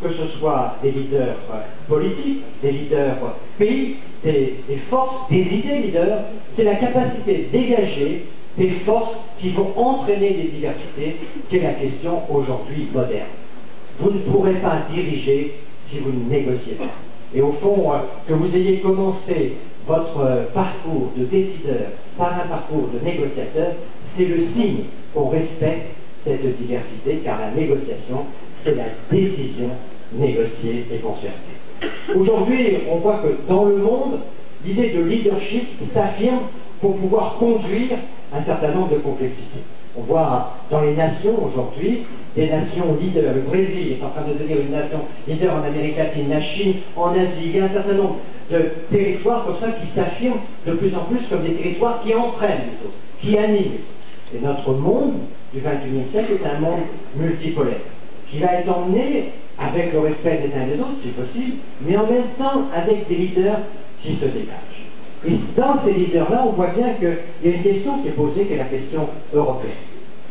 que ce soit des leaders politiques, des leaders pays, des forces, des idées leaders, c'est la capacité de dégager des forces qui vont entraîner des diversités, qui est la question aujourd'hui moderne. Vous ne pourrez pas diriger si vous ne négociez pas. Et au fond, que vous ayez commencé votre parcours de décideur par un parcours de négociateur, c'est le signe qu'on respecte cette diversité, car la négociation, c'est la décision négociée et concertée. Aujourd'hui, on voit que dans le monde, l'idée de leadership s'affirme pour pouvoir conduire un certain nombre de complexités. On voit dans les nations aujourd'hui, des nations leaders. Le Brésil est en train de devenir une nation leader en Amérique latine, la Chine, en Asie. Il y a un certain nombre de territoires comme ça qui s'affirment de plus en plus comme des territoires qui entraînent les autres, qui animent. Et notre monde du XXIe siècle est un monde multipolaire, qui va être emmené avec le respect des uns et des autres, si possible, mais en même temps avec des leaders qui se dégagent. Et dans ces leaders-là, on voit bien qu'il y a une question qui est posée, qui est la question européenne.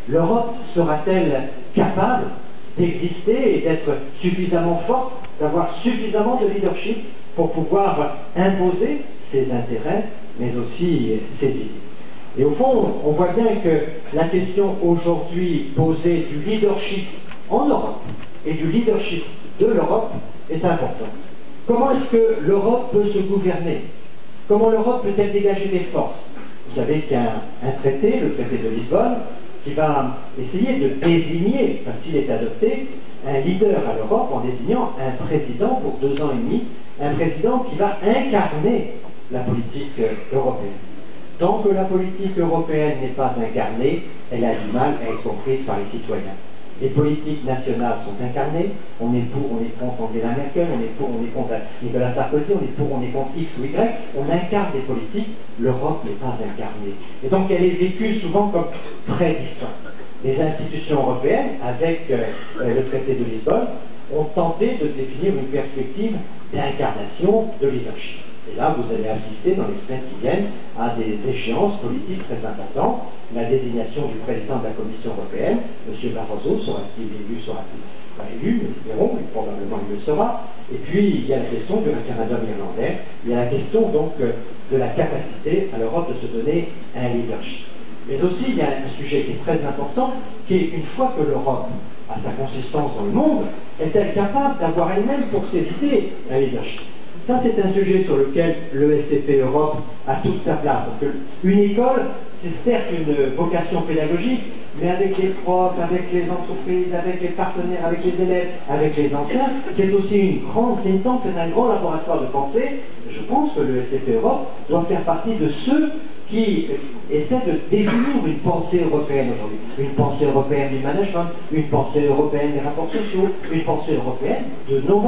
L'Europe sera-t-elle capable d'exister et d'être suffisamment forte, d'avoir suffisamment de leadership pour pouvoir imposer ses intérêts, mais aussi ses idées? Et au fond, on voit bien que la question aujourd'hui posée du leadership en Europe et du leadership de l'Europe est importante. Comment est-ce que l'Europe peut se gouverner? Comment l'Europe peut-elle dégager des forces? Vous savez qu'il y a un traité, le traité de Lisbonne, qui va essayer de désigner, enfin, s'il est adopté, un leader à l'Europe en désignant un président pour 2 ans et demi, un président qui va incarner la politique européenne. Tant que la politique européenne n'est pas incarnée, elle a du mal à être comprise par les citoyens. Les politiques nationales sont incarnées, on est pour, on est contre Angela Merkel, on est pour, on est contre Nicolas Sarkozy, on est pour, on est contre X ou Y, on incarne des politiques, l'Europe n'est pas incarnée. Et donc elle est vécue souvent comme très distincte. Les institutions européennes, avec le traité de Lisbonne, ont tenté de définir une perspective d'incarnation de leadership. Et là, vous allez assister dans les semaines qui viennent à des échéances politiques très importantes. La désignation du président de la Commission européenne, M. Barroso, sera-t-il élu, sera-t-il pas élu? Nous verrons, mais probablement il le sera. Et puis, il y a la question du référendum irlandais. Il y a la question, donc, de la capacité à l'Europe de se donner un leadership. Mais aussi, il y a un sujet qui est très important, qui est, une fois que l'Europe a sa consistance dans le monde, est-elle capable d'avoir elle-même pour ses idées un leadership? Ça, c'est un sujet sur lequel l'ESCP Europe a toute sa place. Parce qu'une école, c'est certes une vocation pédagogique, mais avec les profs, avec les entreprises, avec les partenaires, avec les élèves, avec les anciens, c'est aussi une grande think tank, c'est un grand laboratoire de pensée. Je pense que l'ESCP Europe doit faire partie de ceux qui essaient de définir une pensée européenne aujourd'hui. Une pensée européenne du management, une pensée européenne des rapports sociaux, une pensée européenne de nos valeurs.